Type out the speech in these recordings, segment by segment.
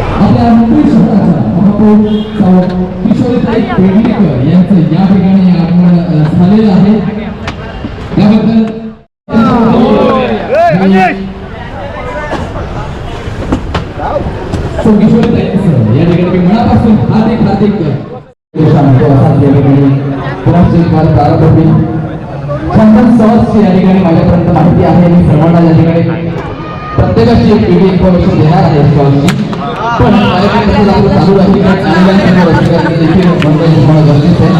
आपल्या मुंबई शहराच्या महापौर किशोरीताई पेडणेकर यांचं या ठिकाणी आगमन झालेलं आहे. त्याबद्दल किशोरीताईंचं या ठिकाणी मनापासून हार्दिक प्रारंभ होईल. चंदन सहजची या ठिकाणी माझ्यापर्यंत माहिती आहे आणि सर्वांना या ठिकाणी प्रत्येकाची एक वेगळी इन्फॉर्मेशन देणार आहे स्टॉलची. पण कार्यक्रम चालू राहील देखील मंडळ होणं गरजेचं आहे.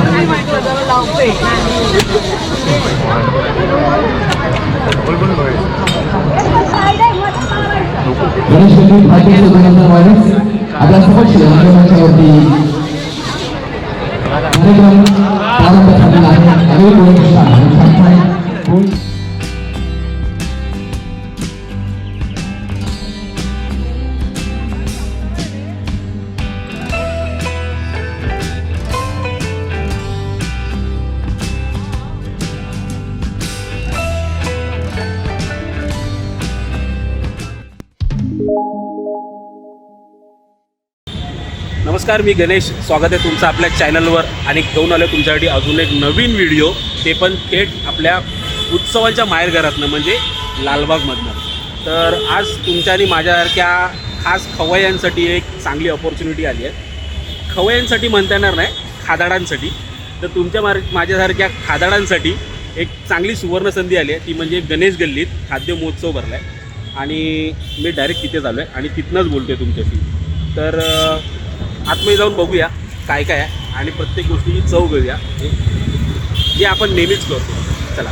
गणेश गल्ली फायटिंग 2022 आपल्या समक्ष मंचावरती कार्यक्रम प्रारंभ झालेला आहे. अनिल गोविंद नमस्कार, मी गणेश. स्वागत आहे तुमचं आपल्या चॅनलवर आणि घेऊन आलो तुमच्यासाठी अजून एक नवीन व्हिडिओ, ते पण थेट आपल्या उत्सवांच्या माहेरघरातनं म्हणजे लालबागमधनं. तर आज तुमच्या आणि माझ्यासारख्या खास खवय्यांसाठी एक चांगली अपॉर्च्युनिटी आली आहे. खवय्यांसाठी म्हणता येणार नाही, खादाडांसाठी. तर तुमच्या माझ्यासारख्या खादाडांसाठी एक चांगली सुवर्णसंधी आली आहे, ती म्हणजे गणेश गल्लीत खाद्य महोत्सव भरला आहे आणि मी डायरेक्ट तिथेच आलो आहे आणि तिथनंच बोलतो आहे तुमच्याशी. तर आतमध्ये जाऊन बघूया काय काय आहे आणि प्रत्येक गोष्टीची चव घेऊया, जे आपण नेहमीच करतो. चला.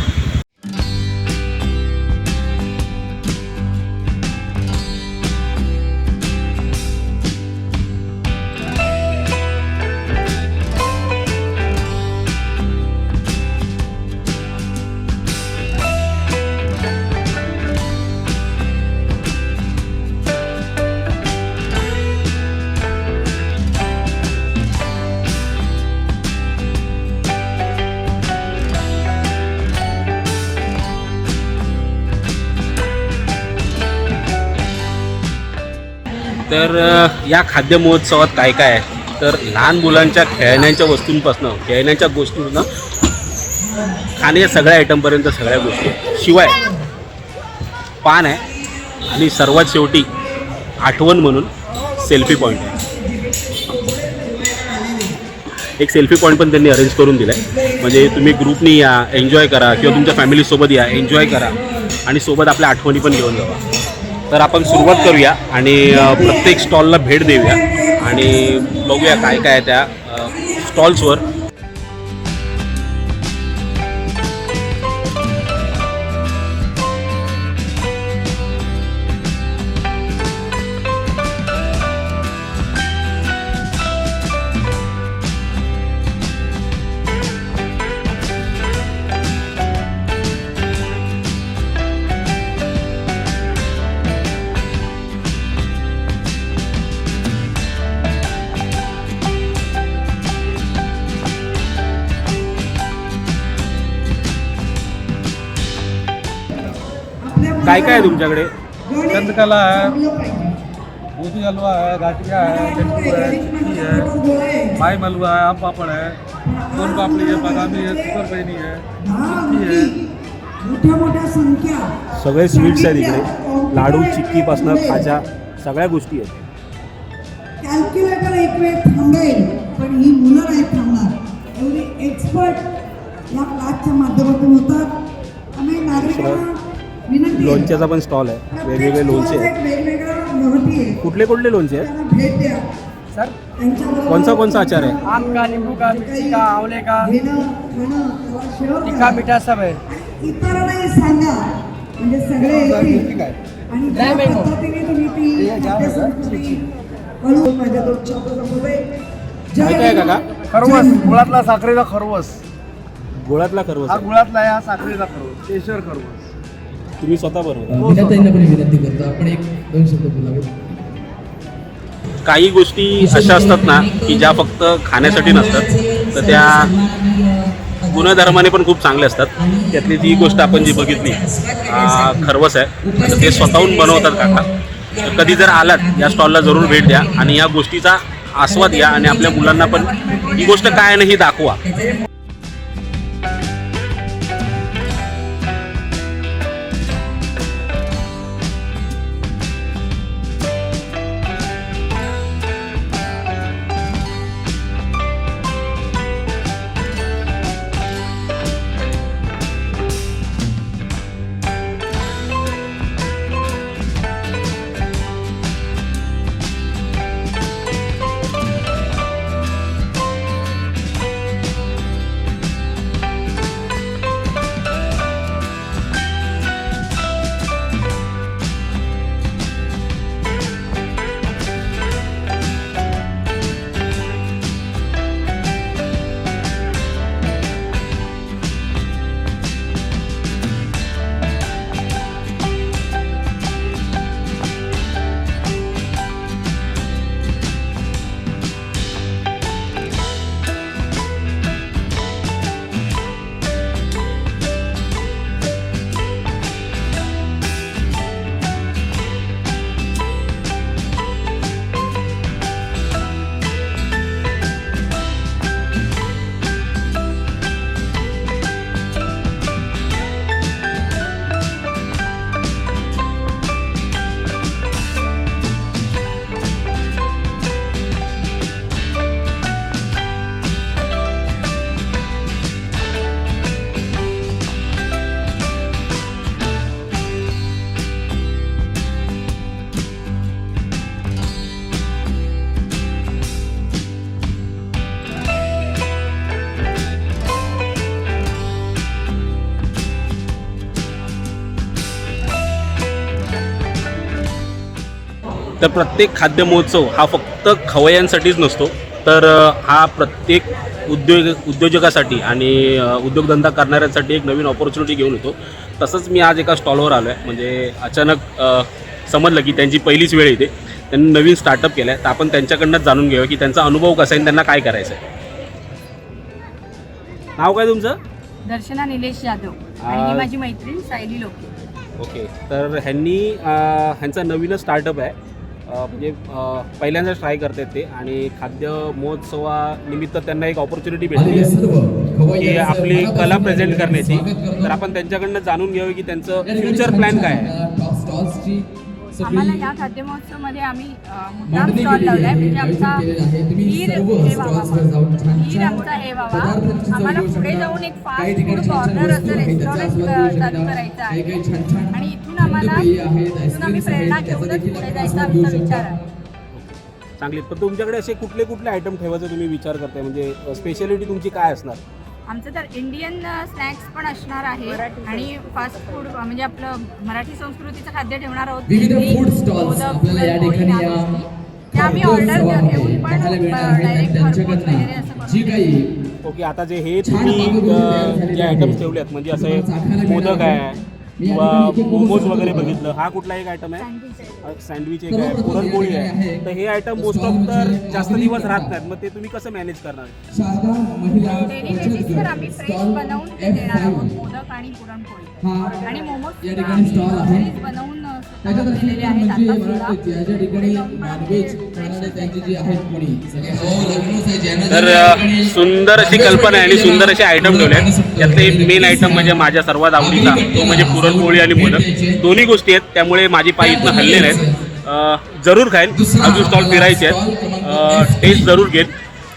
तर या खाद्य महोत्सवात काय काय आहे, तर लहान मुलांच्या खेळण्याच्या वस्तूंपासून, खेळण्याच्या गोष्टींपासून खाण्याच्या सगळ्या आयटमपर्यंत सगळ्या गोष्टी आहेत. शिवाय पान आहे आणि सर्वात शेवटी आठवण म्हणून सेल्फी पॉईंट आहे. एक सेल्फी पॉईंट पण त्यांनी अरेंज करून दिला आहे, म्हणजे तुम्ही ग्रुपनी या, एन्जॉय करा, किंवा तुमच्या फॅमिलीसोबत या, एन्जॉय करा आणि सोबत आपल्या आठवणी पण घेऊन जावा. तर आपण सुरुवात करूया आणि प्रत्येक स्टॉलला भेट देऊया आणि बघूया काय काय आहे त्या स्टॉल्सवर. काय काय आहे तुमच्याकडे? चंद्रकला है, दूधी हलवा है, गाठिया है, लड्डू है, टिक्की है, माई मलवा है, आम पापड़ है, सोन पापड़ी है, बादामी है, शुगर पैनी है, चिक्की है. सगळे स्वीट्स आहेत इकडे. लाडू, चिक्कीपासनं खाजा सगळ्या गोष्टी आहेत. कॅल्क्युलेटर एक वेळ थांबेल, पण ही मुलं नाही थांबणार. एवढी एक्सपर्ट या क्लासच्या माध्यमातून होतात. आम्ही नागरिकांना लोणच्याचा पण स्टॉल आहे, वेगवेगळे लोणचे आहेत. कुठले कुठले लोणचे आहेत सर? कोणचा आचार आहे? आम का, नींबू का, मिर्ची का, आंवले का, तीखा मीठा सब है. इतरांनाही सांगा, म्हणजे सगळे येतील आणि ज्या पद्धतीने तुम्ही ती माझ्या काय काय काका? खरवस, गुळातला साखरेचा खरवस. गुळातला खरवस हा आहे. गुळातला आहे, हा साखरेचा खरवस, केशर खरवस. तुम्ही स्वतः बनवता? विनंती करतो आपण एक दोन शब्द बोलावे. काही गोष्टी अशा असतात ना की ज्या फक्त खाण्यासाठी नसतात, तर त्या गुणधर्माने पण खूप चांगले असतात. त्यातली ती गोष्ट आपण जी बघितली खरवस आहे, तर ते स्वतःहून बनवतात काका कधी जर आलात या स्टॉलला जरूर भेट द्या आणि या गोष्टीचा आस्वाद घ्या आणि आपल्या मुलांना पण ही गोष्ट काय आहे ना ही दाखवा. तर प्रत्येक खाद्य महोत्सव हा फक्त खवय्यांसाठीच नसतो, तर हा प्रत्येक उद्योजकासाठी आणि उद्योगधंदा करणाऱ्यांसाठी एक नवीन ऑपॉर्च्युनिटी घेऊन येतो. तसंच मी आज एका स्टॉलवर आलो आहे, म्हणजे अचानक समजलं की त्यांची पहिलीच वेळ येते, त्यांनी नवीन स्टार्टअप केलं आहे. तर आपण त्यांच्याकडनं जाणून घेऊया की त्यांचा अनुभव कसा आहे आणि त्यांना काय करायचं आहे. नाव काय तुमचं? दर्शना निलेश जाधव आणि ही माझी मैत्रीण सायली लोके. ओके, तर ह्यांचा नवीनच स्टार्टअप आहे, म्हणजे पहिल्यांदाच ट्राय करतात ते आणि खाद्य महोत्सवानिमित्त त्यांना एक ऑपॉर्च्युनिटी भेटली की आपली कला प्रेझेंट करण्याची. तर आपण त्यांच्याकडनं जाणून घ्यावं की त्यांचं फ्युचर प्लॅन काय आहे. आम्हाला या खाद्य महोत्सवमध्ये आम्ही मुद्दाम स्टॉल लावला आहे, म्हणजे आमचा हीर हे व्हावा, हीर आमचा हे व्हावा. आम्हाला पुढे जाऊन एक फास्ट फूड कॉर्नर असं रेस्टॉरंट चालू करायचं आहे आणि इथून आम्ही प्रेरणा घेऊनच पुढे जायचा आमचा विचार आहे. चांगली. पण तुमच्याकडे असे कुठले कुठले आयटम ठेवायचा तुम्ही विचार करताय, म्हणजे स्पेशालिटी तुमची काय असणार? आमचं तर इंडियन स्नॅक्स पण असणार आहे आणि फास्ट फूड म्हणजे आपलं मराठी संस्कृतीचं खाद्य ठेवणार आहोत. ते आम्ही ऑर्डर घेऊन पण डायरेक्ट घरपोच वगैरे असं करू. ओके, आता जे हे तुम्ही जे आयटम्स ठेवलेत म्हणजे असे मोदक आहे किंवा मोमोज वगैरे बघितलं, हा कुठला एक आयटम आहे? सँडविच एक आहे, पुरणपोळी आहे. तर हे आयटम मोस्ट ऑफ तर जास्त दिवस राहत नाहीत, मग ते तुम्ही कसं मॅनेज करणार? डेली बेसिसवर आम्ही फ्रेश बनवून ते देणार आहोत, मोदक आणि पुरणपोळी आणि मोमोज बनवून केलेले आहेत आता सुद्धा. तर सुंदर अशी कल्पना आहे आणि सुंदर असे आयटम ठेवले आहेत. यातले मेन आयटम म्हणजे माझ्या सर्वात आवडीचा तो म्हणजे पुरणपोळी आणि मोदक. दोन्ही गोष्टी आहेत, त्यामुळे माझी पाय इथनं हल्लेले आहेत. जरूर खाईन, अजून स्टॉल फिरायचे आहेत, टेस्ट जरूर घेईन.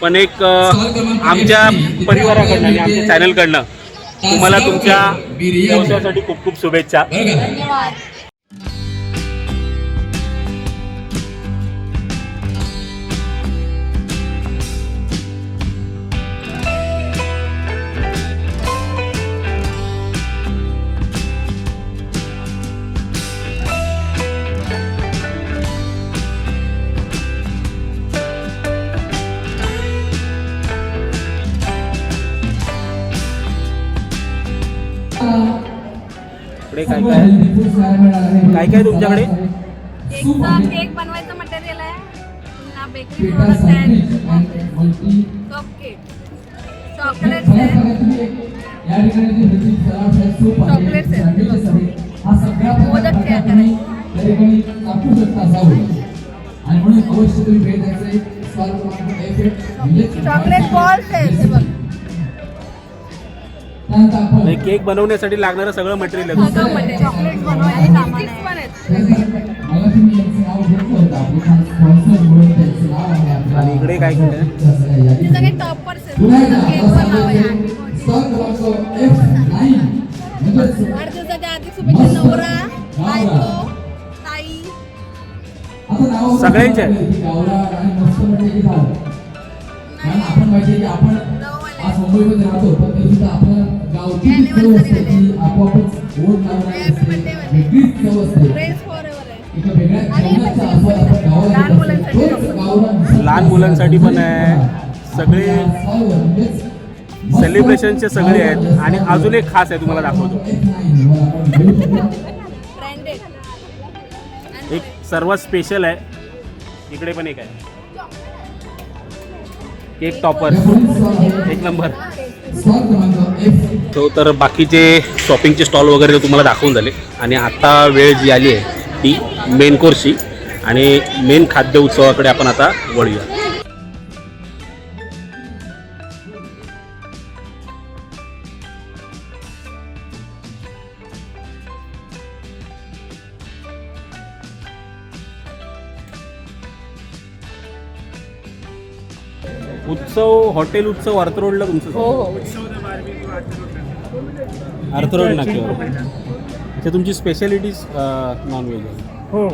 पण एक आमच्या परिवाराकडनं आणि आमच्या चॅनलकडनं तुम्हाला तुमच्या व्यवसायासाठी खूप खूप शुभेच्छा. धन्यवाद. पुढे काय काय तुमच्याकडे? केक बनवायचं मटेरियल आहे, पुन्हा बेकरी प्रोडक्ट आहेत, कप केक, चॉकलेट्स आहेत, मोदक तयार करायचे, त्या ठिकाणी दाखवू शकता जाऊन. आणि म्हणून अवश्य तुम्ही भेट द्यायचे स्टॉल क्रमांक F8 म्हणजे चॉकलेट बॉल्स आहेत हे बघ. त्यानंतर आपण हे केक बनवण्यासाठी लागणारं सगळं मटेरियल आहे तुमचं. म्हणजे चॉकलेट बनवायचे सामान आहे. मला तुम्ही यांचं नाव घेतलं होतं आपलं स्पॉन्सर म्हणून त्यांचं नाव आहे आपल्या आणि इकडे काय केलंय? ते सगळे टॉपर्स आहेत. पुन्हा एकदा केकवर लावायचे. स्टॉल क्रमांक F9 म्हणजे वाढदिवसाच्या हार्दिक शुभेच्छा नवरा, बायको, ताई. आता नाव सगळ्यांचे आहेत. गावरा आणि मस्त म्हणजे की झालं. कारण आपण माहिती आहे की आपण आज मुंबईमध्ये राहतो पण तरी सुद्धा आपल्या गावची जी चव असते ती आपोआपच ओढ लावणारी असते. वेगळीच चव असते. फ्रेंड्स फॉरएव्हर आहे. एका वेगळ्या जेवणाचा आस्वाद आपण गावाला लहान घेत मुलांसाठी असतो. तोच गावरा मिसळ लहान मुलांसाठी पण आहे. सगळे म्हणजेच सेलिब्रेशनचे सगळे आहेत. आणि अजून एक खास आहे तुम्हाला दाखवतो. ब्रँडेड. एक सर्वात स्पेशल आहे. इकडे पण एक आहे केक टॉपर, एक नंबर. स्टॉल क्रमांक F तर बाकीचे शॉपिंगचे स्टॉल वगैरे तुम्हाला दाखवून झाले. आणि आता वेळ जी आली आहे ती मेन कोर्सची आणि मेन खाद्य उत्सवाकडे आपण आता वळूया. उत्सव हॉटेल उत्सव आर्थरोडला तुमचं? हो हो. आर्थरोड नाक्यावर. अच्छा, तुमची स्पेशालिटीज नॉनव्हेज आहे. हो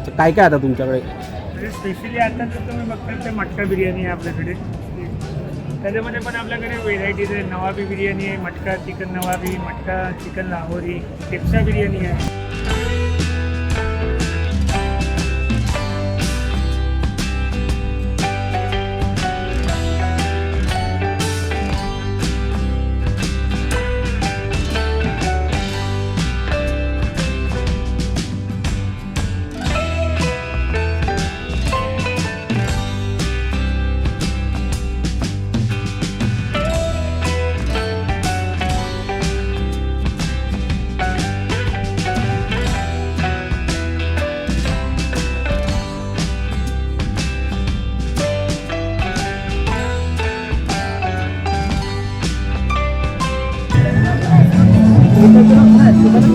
तर काय काय आता तुमच्याकडे? म्हणजे स्पेशली आता जर तुम्ही बघताल तर मटका बिर्याणी आहे आपल्याकडे. त्याच्यामध्ये पण आपल्याकडे व्हेरायटीज आहे. नवाबी बिर्याणी आहे, मटका चिकन नवाबी, मटका चिकन लाहोरी, टेप्सा बिर्याणी आहे.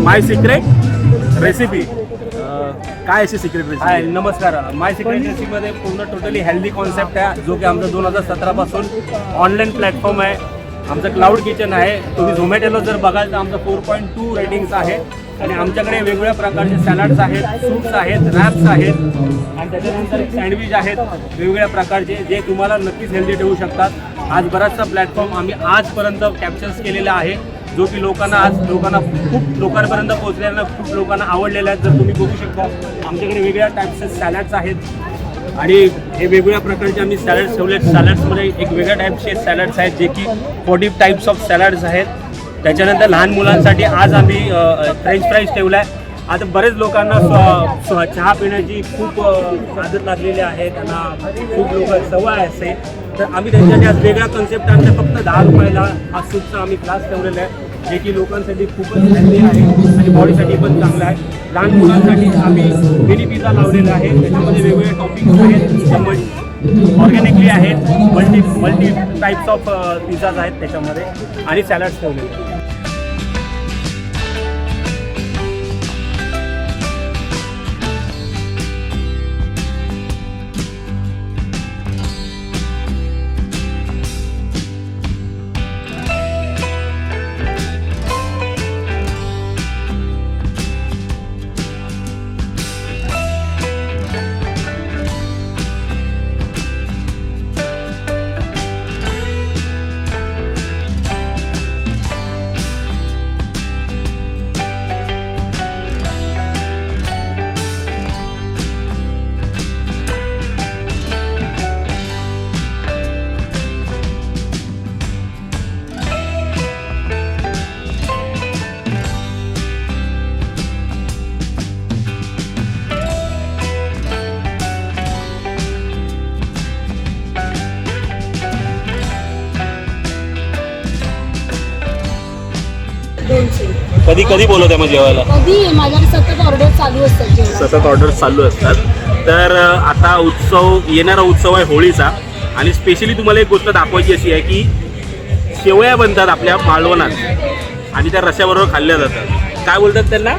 माय सिक्रेट रेसिपी. काय अशी सिक्रेट हाय रेसिपी? नमस्कार. माय सिक्रेट रेसिपीमध्ये पूर्ण टोटली हेल्दी कॉन्सेप्ट आहे जो की आमचा 2017 पासून ऑनलाईन प्लॅटफॉर्म आहे. आमचं क्लाउड किचन आहे. तुम्ही झोमॅटोला जर बघाल तर आमचं 4.2 रेटिंग्स आहे. आणि आमच्याकडे वेगवेगळ्या प्रकारचे सॅलड्स आहेत, सूप्स आहेत, रॅप्स आहेत आणि त्याच्यानंतर सँडविच आहेत वेगवेगळ्या प्रकारचे जे तुम्हाला नक्कीच हेल्दी ठेवू शकतात. आज बराचसा प्लॅटफॉर्म आम्ही आजपर्यंत कॅप्चर्स केलेला आहे जो की लोकांना खूप लोकांपर्यंत पोहोचलेला, खूप लोकांना आवडलेला आहे. जर तुम्ही बघू शकता आमच्याकडे वेगवेगळ्या टाईपचे सॅलड्स आहेत आणि हे वेगवेगळ्या प्रकारचे आम्ही सॅलड्स ठेवले. सॅलड्समध्ये एक वेगळ्या टाईपचे सॅलड्स आहेत जे की 40 टाईप्स ऑफ सॅलड्स आहेत. त्याच्यानंतर लहान मुलांसाठी आज आम्ही फ्रेंच फ्राईज ठेवला आहे. आता बरेच लोकांना चहा पिण्याची खूप आदत लागलेली आहे, त्यांना खूप लोक सवय असते. तर आम्ही त्यांच्यासाठी आज वेगळा कन्सेप्ट आणला. फक्त 10 रुपयाला हा सूपचा आम्ही क्लास ठेवलेला आहे जे की लोकांसाठी खूपच हेल्दी आहे आणि बॉडीसाठी पण चांगलं आहे. लहान मुलांसाठी आम्ही मिनी पिझ्झा लावलेला आहे. त्याच्यामध्ये वेगवेगळे टॉपिंग्स आहेत, ऑर्गॅनिकली आहेत, मल्टी टाईप्स ऑफ पिझ्झाज आहेत त्याच्यामध्ये आणि सॅलड्स ठेवलेले आहेत. कधी कधी बोलवते मग जेवायला? कधी माझ्याकडे सतत ऑर्डर चालू असतात जेवणाच्या. सतत ऑर्डर चालू असतात. तर आता येणारा उत्सव आहे होळीचा आणि स्पेशली तुम्हाला एक गोष्ट दाखवायची अशी आहे की शेवया बनतात आपल्या मालवणात आणि त्या रश्याबरोबर खाल्ल्या जातात. काय बोलतात त्यांना?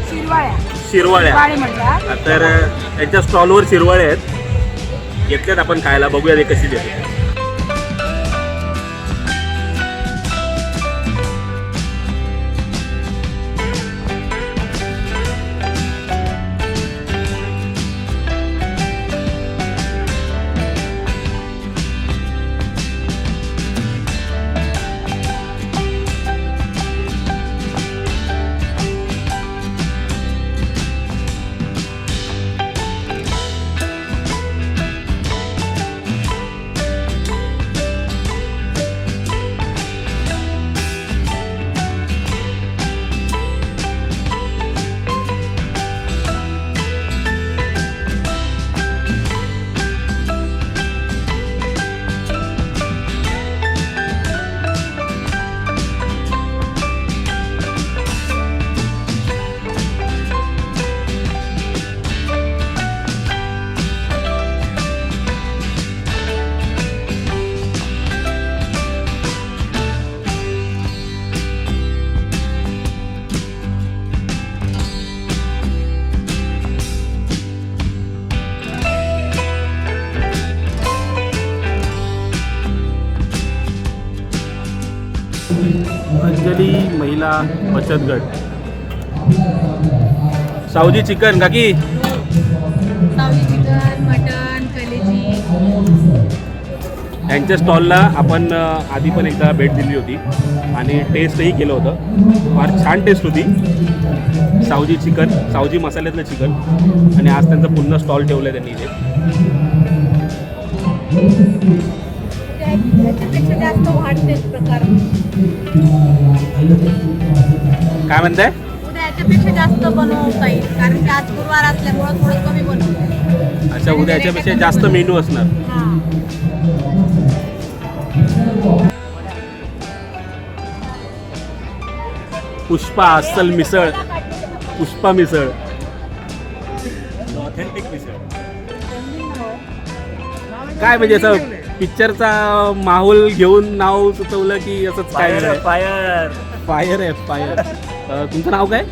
शिरवाळ्या शिरवाळ्या. शिरवाळे म्हणतात. तर त्यांच्या स्टॉलवर शिरवाळे आहेत, घेतल्यात आपण खायला. बघूया ते कशी देते. अंजली महिला बचत गट. सावजी चिकन काकी. सावजी चिकन, मटन, कलेजी. यांच्या स्टॉलला आपण आधी पण एकदा भेट दिली होती आणि टेस्टही केलं होतं. फार छान टेस्ट होती. सावजी चिकन, सावजी मसाल्यातलं चिकन. आणि आज त्यांचा पुन्हा स्टॉल ठेवला आहे त्यांनी इथे. त्याच्यापेक्षा जास्त वाढते प्रकार. काय म्हणताय? उद्या याच्यापेक्षा जास्त बनवता येईल कारण की आज गुरुवार असल्यामुळे थोडं कमी बनवलं. अच्छा, उद्या याच्यापेक्षा जास्त मेनू असणार. हां. पुष्पा अस्सल मिसळ. पुष्पा मिसळ, ऑथेंटिक मिसळ. काय म्हणजे असं पिक्चरचा माहोल घेऊन नाव सुचवलं की असंच काय? फायर. फायर आहे फायर. तुमचं नाव काय?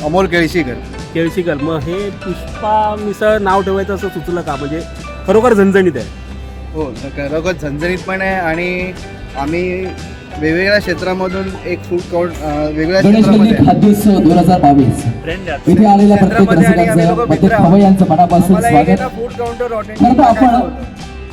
अमोल केळशीकर. केळशीकर. मग हे पुष्पा मिसळ नाव ठेवायचं असं सुचलं का? म्हणजे खरोखर झणझणीत आहे. हो, खरोखर झणझणीत पण आहे आणि आम्ही वेगवेगळ्या क्षेत्रामधून एक फूड काउंट वेगवेगळ्या गणेश क्षेत्रामध्ये खाद्योत्सव 2022 फ्रेंड इथे आलेल्या प्रत्येक क्षेत्रामध्ये आणि आम्ही रसिकांचं लोकं प्रत्येक मित्र आहोत. खवय्यांचं मनापासून आम्हाला एक स्वागत. ना फूड काउंटर खरं तर आपण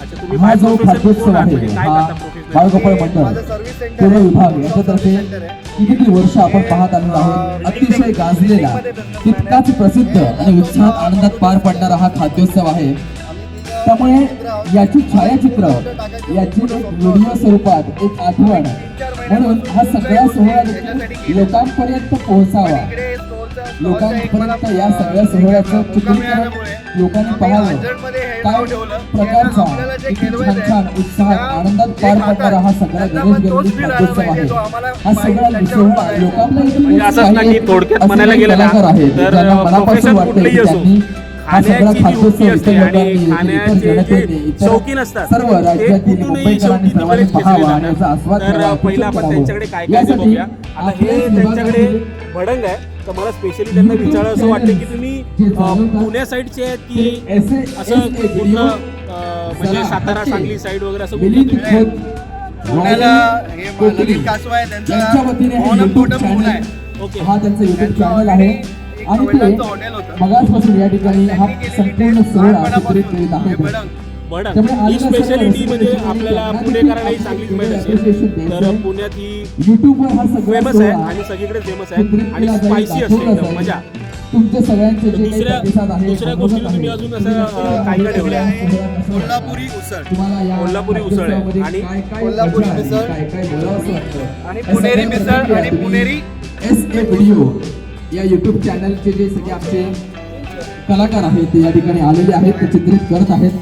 अच्छा, तुम्ही हा बाय जो प्रोफेशन खाद्योत्सव कोण आहात? आहे म्हणजे काय हा करता प्रोफेशनल? बाळगोपाळ माझं मंडळ सर्व्हिस सेंटर पूर्व आहे. विभाग याच्यातर्फे सेंटर आहे. किती वर्ष आपण पाहत आलेलो आहोत. अतिशय गाजलेला, तितकाच प्रसिद्ध आणि उत्साहात आनंदात पार पडणारा हा खाद्योत्सव आहे. त्यामुळे याची छायाचित्र, याची एक व्हिडिओ स्वरूपात एक आठवण म्हणून हा सगळा सोहळा देखील लोकांपर्यंत पोहोचावा. इकडे स्टोलचा लोकांपर्यंत या सगळ्या सोहळ्याचं चित्रीकरण लोकांनी पाहावं. काय प्रकारचा किती छान छान उत्साहात आनंदात पार पडणारा हा सगळा गणेश गणपती खाद्योत्सव आहे. हा सगळा सोहळा लोकांपर्यंत म्हणजे असंच ना की थोडक्यात म्हणायला गेलं ना तर प्रोफेशन कुठलंही असो, खाण्याची जी वृत्ती असते आणि खाण्याचे जे शौकीन असतात सर्व ते राज्यातील कुठूनही शेवटी तिकडेच खेचले जाणार. तर पहिलं आपण त्यांच्याकडे काय काय ते बघूया. आता हे त्यांच्याकडे भडंग आहे. तर मला स्पेशली त्यांना विचारावं असं वाटतं की तुम्ही पुण्या साईडचे आहेत की असं पूर्ण म्हणजे सातारा सांगली साईड वगैरे असं कुठलं तुम्ही? पुण्याला हे ललित कासवा आहे त्यांच्या वतीने त्यांचा हे ओनम YouTube टोटम म्हणून channel आहे. ओके. हा त्यांचा युट्यूब चॅनल आहे आणि ते हॉटेल होतं. मगाचपासून या ठिकाणी हा संपूर्ण सोहळा चित्रित करीत आहेत. भडंग त्यामुळे ही आलेल्या स्पेशालिटी सर्व म्हणजे रसिकांनी आपल्याला त्यांना पुणेकरांनाही देखील चांगलीच माहीत appreciation असेल. द्यायचं. तर पुण्यात ही युट्यूबवर हा सगळा फेमस आहे सोहळा आणि सगळीकडे फेमस आहे चित्रित आणि केला जाईल, स्पायसी असते दाखवला एकदम जाईल. मजा. तुमच्या सगळ्यांचे जे काही दुसऱ्या प्रतिसाद आहे, दुसऱ्या अमोघच गोष्टी तुम्ही आहे. अजून असं काय काय ठेवलं आहे? कोल्हापुरी उसळ तुम्हाला या कोल्हापुरी उसळ आहे खाद्योत्सवामध्ये आणि काय काय कोल्हापुरी मजा आली, मिसळ काय काय बोलावंसं वाटतं. आणि हे पुणेरी सगळं मिसळ बघूया आणि तुम्ही. पुणेरी SA व्हिडिओ या युट्यूब चॅनलचे जे सगळे आमचे कलाकार आहेत ते या ठिकाणी आलेले आहेत, ते चित्रित करत आहेत.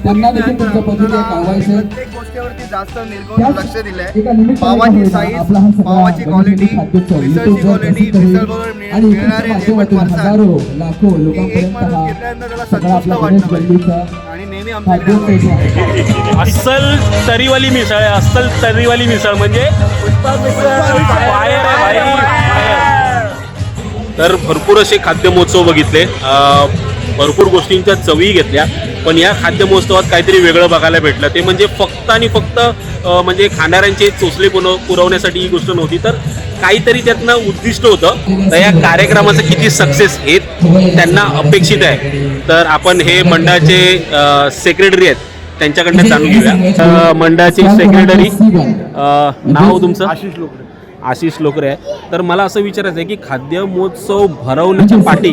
त्यांना देखील तुमच्या पद्धतीने कळवायचं आहे. प्रत्येक गोष्टीवरती जास्त निर्गुण त्याच लक्ष दिलंय. एका निमित्ताने पावाची होईल साईज, आपला हा सगळा पावाची क्वालिटी, खाद्योत्सव मिसळची YouTube वर क्वालिटी, प्रसिद्ध होईल. मिसळबरोबर आणि मिळणारे इकडच्या जेवण माध्यमातून फरसाण. हजारो लाखो एक लोकांपर्यंत माणूस हा घेतल्यानंतर त्याला सगळा संतुष्ट आपला वाटलं गणेश पाहिजे. गल्लीचा आणि नेहमी आमच्याकडे खाद्योत्सव आहे. अस्सल तरीवाली मिसळ आहे, अस्सल तरीवाली मिसळ म्हणजे बाहेर आहे, बाहेर. तर भरपूर असे खाद्य महोत्सव बघितले, भरपूर गोष्टींच्या चवी घेतल्या, पण या खाद्य महोत्सवात काहीतरी वेगळं बघायला भेटलं. ते म्हणजे फक्त आणि फक्त म्हणजे खाणाऱ्यांचे चोचले पुरवण्यासाठी ही गोष्ट नव्हती, तर काहीतरी त्यातनं उद्दिष्ट होतं. तर या कार्यक्रमाचं किती सक्सेस हे त्यांना अपेक्षित आहे. तर आपण हे मंडळाचे सेक्रेटरी आहेत त्यांच्याकडनं जाणून घेऊया. मंडळाचे सेक्रेटरी, नाव तुमचं? आशिष लोकरे आहे. तर मला असं विचारायचं आहे की खाद्य महोत्सव भरवण्याच्या पाठी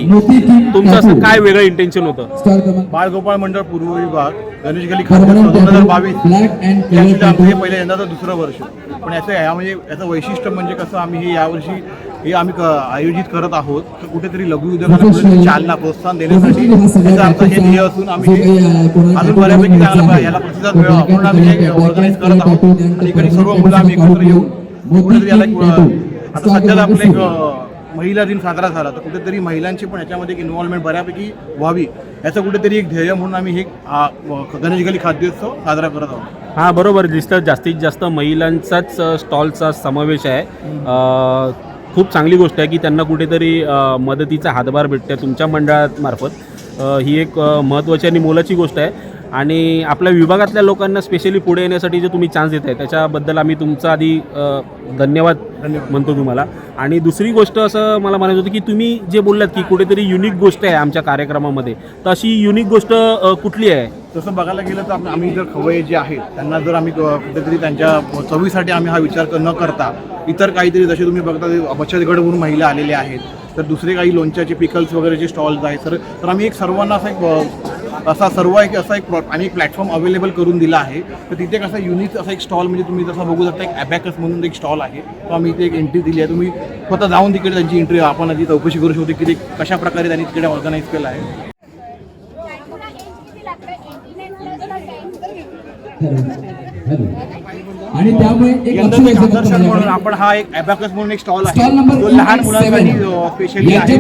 तुमचं असं काय वेगळं इंटेन्शन होतं? बाळगोपाळ मंडळ पूर्व विभाग गणेश गल्ली खाद्योत्सव 2022 हे पहिले यंदाचं दुसरं वर्ष. पण याचं वैशिष्ट्य म्हणजे कसं, आम्ही हे यावर्षी हे आम्ही आयोजित करत आहोत. तर कुठेतरी लघु उद्योगाला चालना प्रोत्साहन देण्यासाठी याचं आमचं हे ध्येय असून आम्ही अजून बऱ्यापैकी चांगला याला प्रतिसाद मिळावा म्हणून आम्ही हे ऑर्गनाईज करत आहोत. आणि इकडे सर्व मुलं आम्ही एकत्र येऊन कुठेतरी याला आता सध्याला आपलं एक महिला दिन साजरा झाला, तर कुठेतरी महिलांची पण याच्यामध्ये एक इन्व्हॉल्वमेंट बऱ्यापैकी व्हावी याचं कुठेतरी एक ध्येय म्हणून आम्ही हे गणेश गल्ली खाद्योत्सव साजरा करत आहोत. हां, बरोबर दिसतं. जास्तीत जास्त महिलांचाच स्टॉलचा समावेश आहे. खूप चांगली गोष्ट आहे की त्यांना कुठेतरी मदतीचा हातभार भेटते तुमच्या मंडळामार्फत. ही एक महत्त्वाची आणि मोलाची गोष्ट आहे. आणि आपल्या विभागातल्या लोकांना स्पेशली पुढे येण्यासाठी जे तुम्ही चान्स देत आहे त्याच्याबद्दल आम्ही तुमचा आधी धन्यवाद म्हणतो तुम्हाला. आणि दुसरी गोष्ट असं मला म्हणायचं होतं की तुम्ही जे बोललात की कुठेतरी युनिक गोष्ट आहे आमच्या कार्यक्रमामध्ये, तर अशी युनिक गोष्ट कुठली आहे? तसं बघायला गेलं तर आम्ही जर खवय्ये जे आहेत त्यांना जर आम्ही कुठेतरी त्यांच्या चवीसाठी आम्ही हा विचार न करता इतर काहीतरी, जसे तुम्ही बघता बचत गट म्हणून महिला आलेल्या आहेत, तर दुसरे काही लोणच्याचे पिकल्स वगैरेचे स्टॉल्स आहेत. तर आम्ही एक सर्वांना आम्ही एक प्लॅटफॉर्म अवेलेबल करून दिला आहे. तर तिथे एक असा युनिक असा एक स्टॉल म्हणजे तुम्ही जसं बघू शकता, एक ॲबॅकस म्हणून एक स्टॉल आहे, तो आम्ही इथे एक एंट्री दिली आहे. तुम्ही स्वतः जाऊन तिकडे त्यांची एंट्री आपण आधी चौकशी करू शकतो की ते कशा प्रकारे त्यांनी तिकडे ऑर्गनाईज केलं आहे. आणि त्यामुळे एक यंदाचं आकर्षण म्हणून आपण हा एक ॲबॅकस म्हणून एक स्टॉल आहे, तो लहान मुलांसाठी स्पेशली आहे.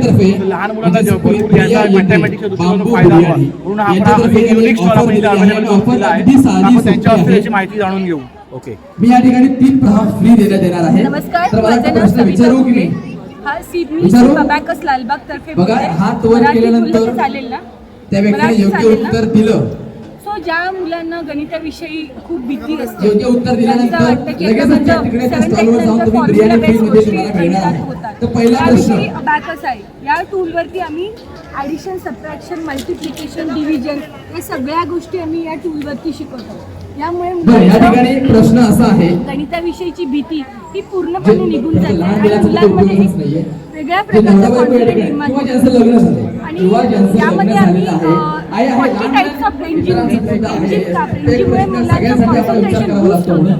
लहान मुलांना भरपूर याचा मॅथमॅटिक्सच्या दृष्टीकोनातून फायदा व्हावा म्हणून आपण एक युनिक स्टॉल आपण इथे अवेलेबल करून दिला आहे. आपण त्यांच्या हस्ते याची माहिती जाणून घेऊ. ओके, मी या ठिकाणी 3 प्रहार फ्री देण्यात येणार आहे. नमस्कार, तर मला माझं एक नाव प्रश्न सविता विचारू की उगले. मी हा मी अबॅकस लालबाग तर्फे बघा, बोलते. हात वर मराठी केल्यानंतर बोललं तर चालेल ना? त्या व्यक्तीने मराठी योग्य चालेल ना? उत्तर दिलं. सो ज्या मुलांना गणिताविषयी खूप भीती असते, योग्य उत्तर दिल्यानंतर त्यांचं वाटतं की लगेच आता त्या तिकडे त्या माझं स्टॉलवर 7th जाऊन नंतर तुम्ही बिर्याणी formula फ्री based मध्ये गोष्टी तुम्हाला मिळणार गणितात आहे. होतात. तर पहिला प्रश्न, त्याविषयी अबॅकस आहे. या टूलवरती आम्ही ॲडिशन, सबट्रॅक्शन, मल्टिप्लिकेशन, डिव्हिजन या सगळ्या गोष्टी आम्ही या टूलवरती शिकवतो. यामुळे बरं, या ठिकाणी एक प्रश्न असा आहे, गणिताविषयीची भीती ही पूर्णपणे निघून जाते लहान आणि मुलाचं मुलांमध्ये उपयोगच नाहीये. एक वेगळ्या जे नवरा प्रकारचा बायको या कॉन्फिडन्स ठिकाणी निर्माण किंवा होतो. ज्यांचं लग्न झालंय आणि किंवा ज्यांचं लग्न यामध्ये आम्ही झालेलं आहे, आहे 40 टाइप्स ऑफ रेंजिंग मित्रांचं सुद्धा आहे. रेंजिंग का ते रेंजिंगमुळे प्रश्न मुलांचं सगळ्यांसाठी आपण विचार कॉन्सन्ट्रेशन करावा बूस्ट लागतो होतं.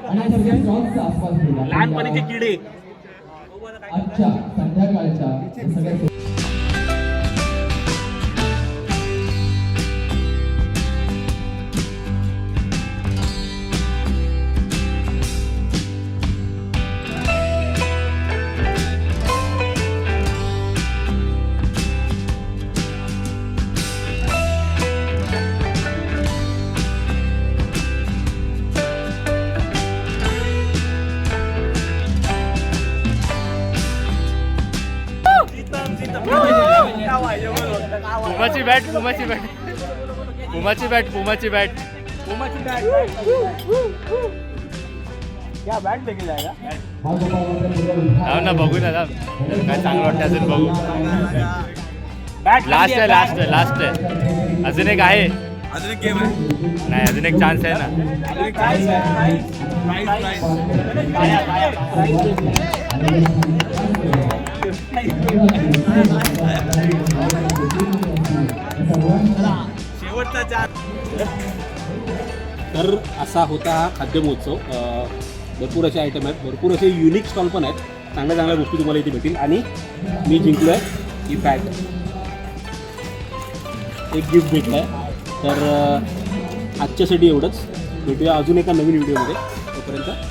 आणि सगळ्या स्टॉल्सचा आसपास केला. लहानपणीचे किडे. आजच्या संध्याकाळच्या सगळ्या पुमाची बॅट, पुमाची बॅट, पुमाची बॅट, पुमाची बॅट, पुमाची बॅट. क्या बॅट लेके जाएगा? ना बघू ना, काय चांगलं वाटतं अजून बघू. लास्ट आहे, लास्ट आहे, लास्ट आहे. अजून एक आहे, अजून एक गेम आहे. नाही, अजून एक चान्स आहे ना. तर असा होता हा खाद्य महोत्सव. भरपूर असे आयटम आहेत, भरपूर असे युनिक स्टॉल पण आहेत. चांगल्या चांगल्या गोष्टी तुम्हाला इथे भेटतील. आणि मी जिंकलो आहे ही बॅग, एक गिफ्ट भेटलं आहे. तर आजच्यासाठी एवढंच. भेटूया अजून एका नवीन व्हिडिओमध्ये. तोपर्यंत